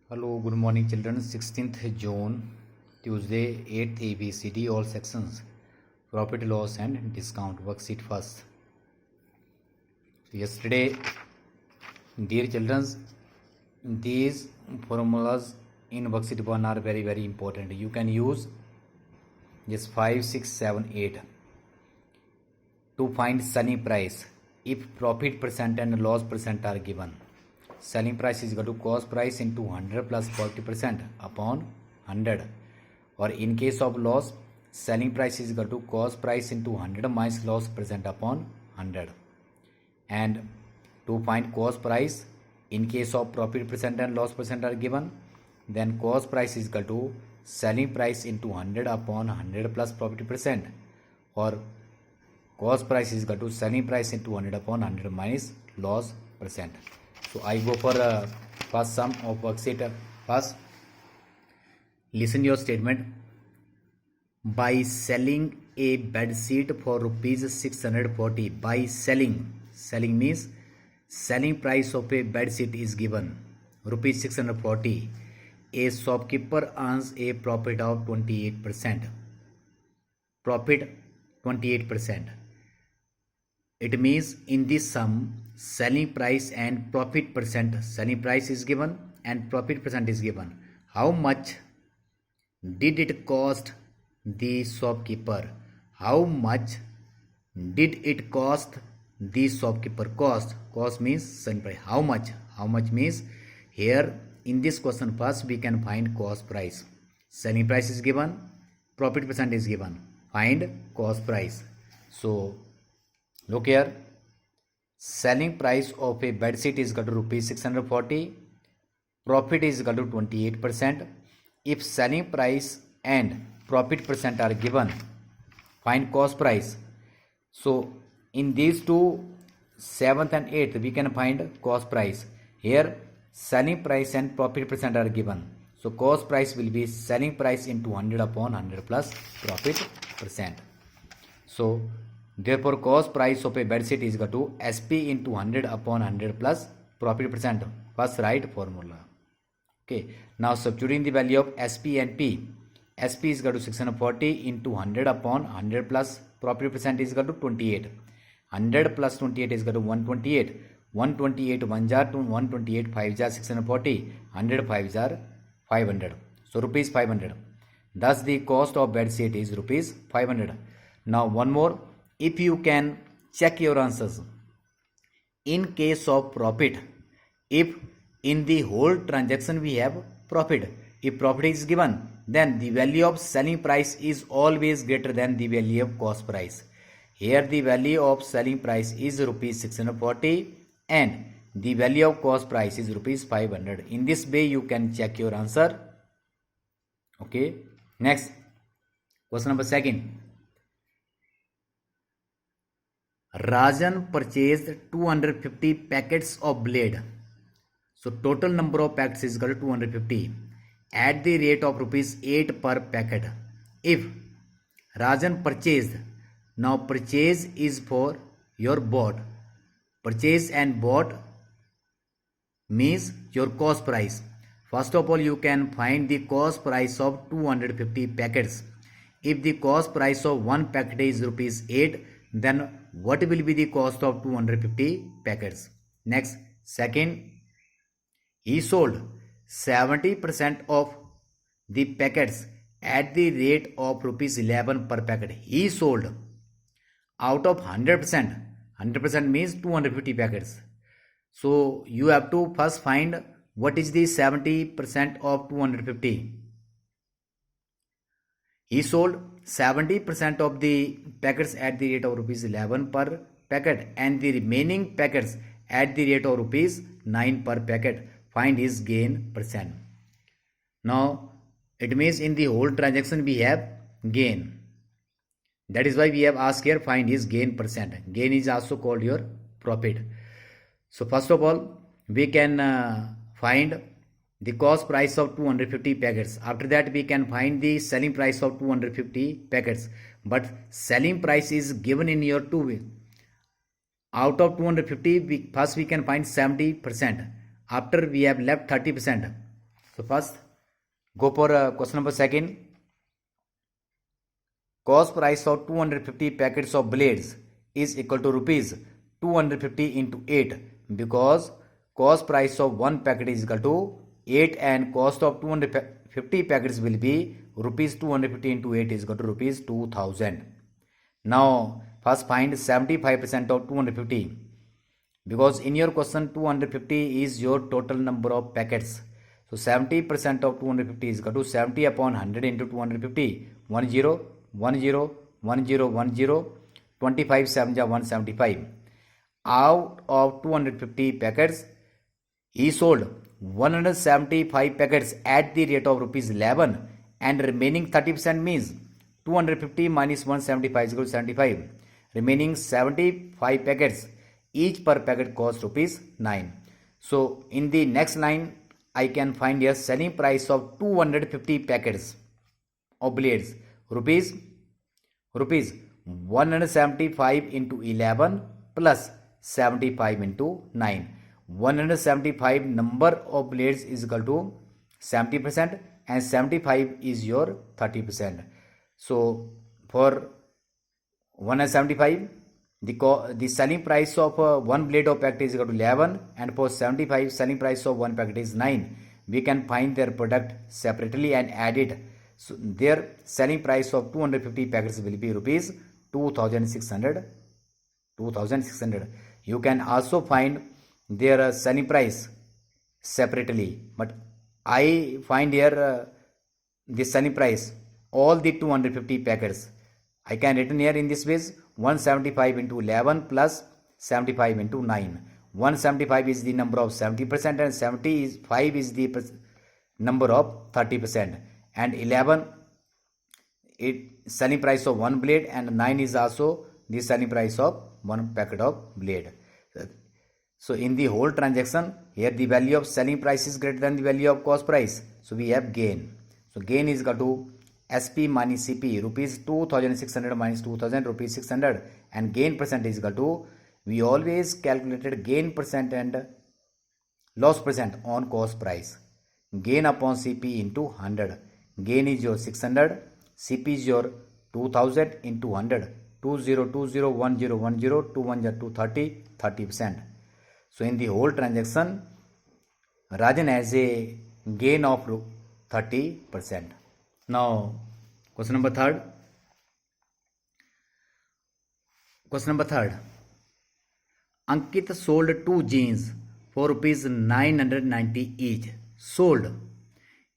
Hello, good morning, children. 16th June, Tuesday, 8th ABCD, all sections. Profit, loss, and discount. Worksheet first. So yesterday, dear children, these formulas in worksheet 1 are very, very important. You can use just 5, 6, 7, 8 to find selling price if profit percent and loss percent are given. Selling price is equal to cost price into 100 plus 40% upon 100, or in case of loss, selling price is equal to cost price into 100 minus loss percent upon 100. And to find cost price in case of profit percent and loss percent are given, then cost price is equal to selling price into 100 upon 100 plus profit percent, or cost price is equal to selling price into 100 upon 100 minus loss percent. So I go for first sum of worksheet. First, listen your statement. By selling a bed sheet for rupees 640, by selling means selling price of a bed sheet is given rupees 640. A shopkeeper earns a profit of 28%. Profit 28%. It means in this sum, selling price and profit percent, selling price is given and profit percent is given. How much did it cost the shopkeeper? How much did it cost the shopkeeper? Cost means selling price. How much means here in this question first we can find cost price. Selling price is given, profit percent is given. Find cost price. So look here, selling price of a bed sheet is equal to rupees 640, profit is equal to 28%. If selling price and profit percent are given, find cost price. So in these two, 7th and 8th, we can find cost price. Here selling price and profit percent are given. So cost price will be selling price into 100 upon 100 plus profit percent. So therefore, cost price of a bed sheet is equal to SP into 100 upon 100 plus profit percent. First write formula. Okay. Now substituting the value of SP and P. SP is equal to 640 into 100 upon 100 plus profit percent is equal to 28. 100 plus 28 is equal to 128. 128 1 jar to 128 5 jar 640. 100 5 jar 500. So rupees 500. Thus the cost of bed sheet is rupees 500. Now one more. If you can check your answers, in case of profit, if in the whole transaction we have profit, if profit is given, then the value of selling price is always greater than the value of cost price. Here the value of selling price is rupees 640 and the value of cost price is rupees 500. In this way you can check your answer. Okay. Next, question number 2. Rajan purchased 250 packets of blade. So total number of packets is equal to 250 at the rate of rupees 8 per packet. If Rajan purchased, now purchase is for your bought. Purchase and bought means your cost price. First of all, you can find the cost price of 250 packets. If the cost price of one packet is rupees 8, then what will be the cost of 250 packets? Next, second, he sold 70% of the packets at the rate of rupees 11 per packet. He sold out of 100%. 100% means 250 packets. So you have to first find what is the 70% of 250. He sold 70% of the packets at the rate of rupees 11 per packet and the remaining packets at the rate of rupees 9 per packet. Find his gain percent. Now it means in the whole transaction we have gain. That is why we have asked here find his gain percent. Gain is also called your profit. So first of all we can find the cost price of 250 packets. After that we can find the selling price of 250 packets. But selling price is given in your two ways. Out of 250, first we can find 70%. After we have left 30%. So first, go for question number second. Cost price of 250 packets of blades is equal to rupees 250 into 8, because cost price of one packet is equal to 8 and cost of 250 packets will be rupees 250 into 8 is equal to rupees 2000. Now first find 75% of 250, because in your question 250 is your total number of packets. So 70% of 250 is equal to 70 upon 100 into 250, 10, 10, 10, 10, 25 7 175. Out of 250 packets, he sold 175 packets at the rate of rupees 11, and remaining 30% means 250 minus 175 is equal to 75. Remaining 75 packets, each per packet cost rupees 9. So in the next line, I can find a selling price of 250 packets of blades, rupees 175 into 11 plus 75 into 9. 175 number of blades is equal to 70%, and 75 is your 30%. So for 175, the selling price of one blade of packet is equal to 11, and for 75 selling price of one packet is 9. We can find their product separately and add it. So their selling price of 250 packets will be rupees 2600. You can also find their selling price separately, but I find here the selling price all the 250 packets. I can written here in this way: 175 into 11 plus 75 into 9. 175 is the number of 70%, and 75 is the number of 30%, and 11 it selling price of one blade, and 9 is also the selling price of one packet of blade. So in the whole transaction, here the value of selling price is greater than the value of cost price, so we have gain. So gain is equal to SP minus CP, rupees 2600 minus 2000, rupees 600, and gain percent is equal to, we always calculated gain percent and loss percent on cost price. Gain upon CP into 100. Gain is your 600, CP is your 2000 into 100. 20, 20, 10, 10, 21 230, 30%. So in the whole transaction, Rajan has a gain of 30%. Now, question number third. Ankit sold 2 jeans for rupees 990 each. Sold.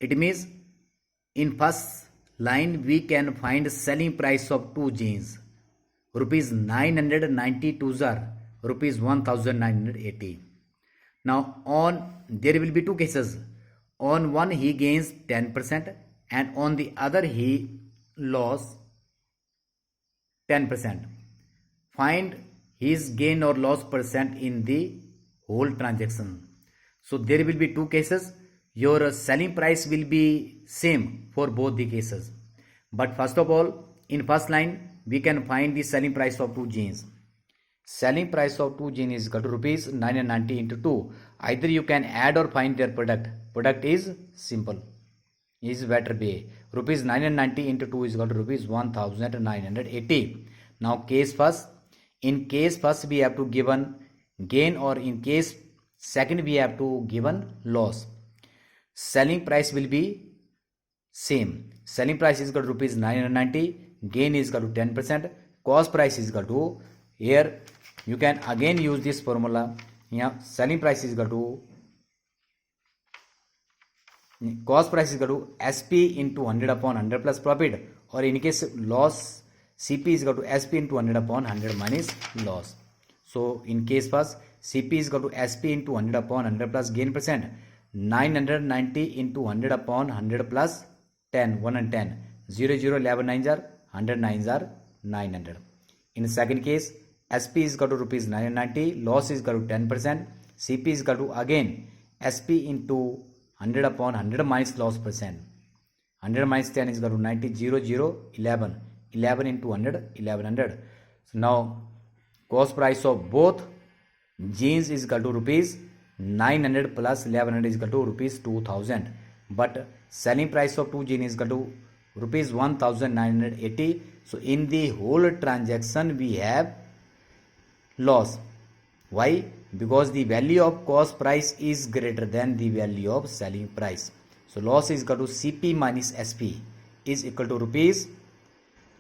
It means in first line we can find selling price of 2 jeans. Rupees 992 are rupees 1980. Now there will be two cases. On one he gains 10%, and on the other he lost 10%. Find his gain or loss percent in the whole transaction. So there will be two cases. Your selling price will be same for both the cases. But first of all, in first line we can find the selling price of 2 jeans. Selling price of 2 jeans is equal to rupees 990 into 2. Either you can add or find their product. Product is simple. Is better way. Rupees 990 into 2 is equal to rupees 1980. Now case first. In case first we have to given gain, or in case second we have to given loss. Selling price will be same. Selling price is equal to rupees 990. Gain is equal to 10%. Cost price is equal to, here you can again use this formula. Yeah, selling price is equal to, cost price is equal to SP into 100 upon 100 plus profit, or in case loss, CP is equal to SP into 100 upon 100 minus loss. So in case first, CP is equal to SP into 100 upon 100 plus gain percent. 990 into 100 upon 100 plus 10, 1 and 10. 0, 0, 11 9s are 100, 9s are 900. In the second case, SP is equal to rupees 990, loss is equal to 10%, CP is equal to again SP into 100 upon 100 minus loss percent. 100 minus 10 is equal to 90, 0, 0, 11. 11 into 100, 1100. So now cost price of both jeans is equal to rupees 900 plus 1100 is equal to rupees 2000. but selling price of 2 gin is equal to rupees 1980. So in the whole transaction we have loss. Why? Because the value of cost price is greater than the value of selling price. So loss is equal to CP minus SP is equal to rupees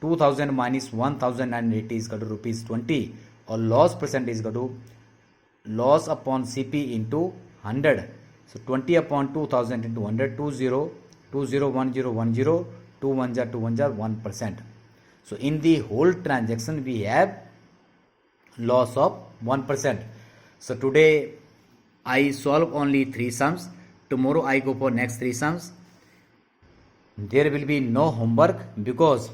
2000 minus 1980 is equal to rupees 20, or loss percent is equal to loss upon CP into 100. So 20 upon 2000 into 100, 20, 20, 10, 10, 2 1 jar 2 1 jar 1%. So in the whole transaction we have loss of 1%. So today I solve only 3 sums. Tomorrow I go for next 3 sums. There will be no homework because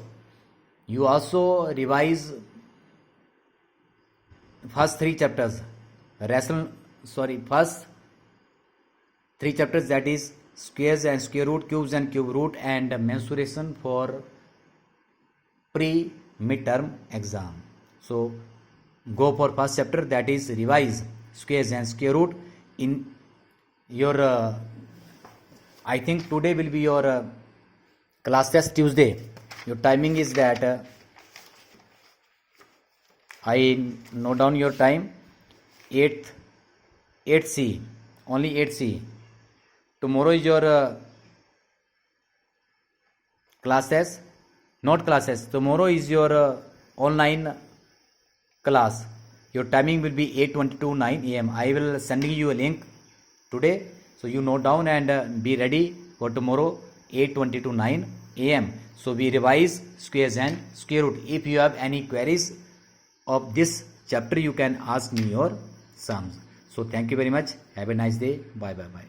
you also revise first 3 chapters. First 3 chapters, that is squares and square root, cubes and cube root, and mensuration for pre-midterm exam. So go for first chapter, that is revise squares and square root. In your I think today will be your class test Tuesday. Your timing is that I note down your time 8C, only 8C. Tomorrow is your class test, not classes. Tomorrow is your online class. Your timing will be 8:20 to 9 a.m. I will sending you a link today, so you note down and be ready for tomorrow 8:20 to 9 a.m. So we revise squares and square root. If you have any queries of this chapter, you can ask me your sums. So thank you very much. Have a nice day. Bye bye bye.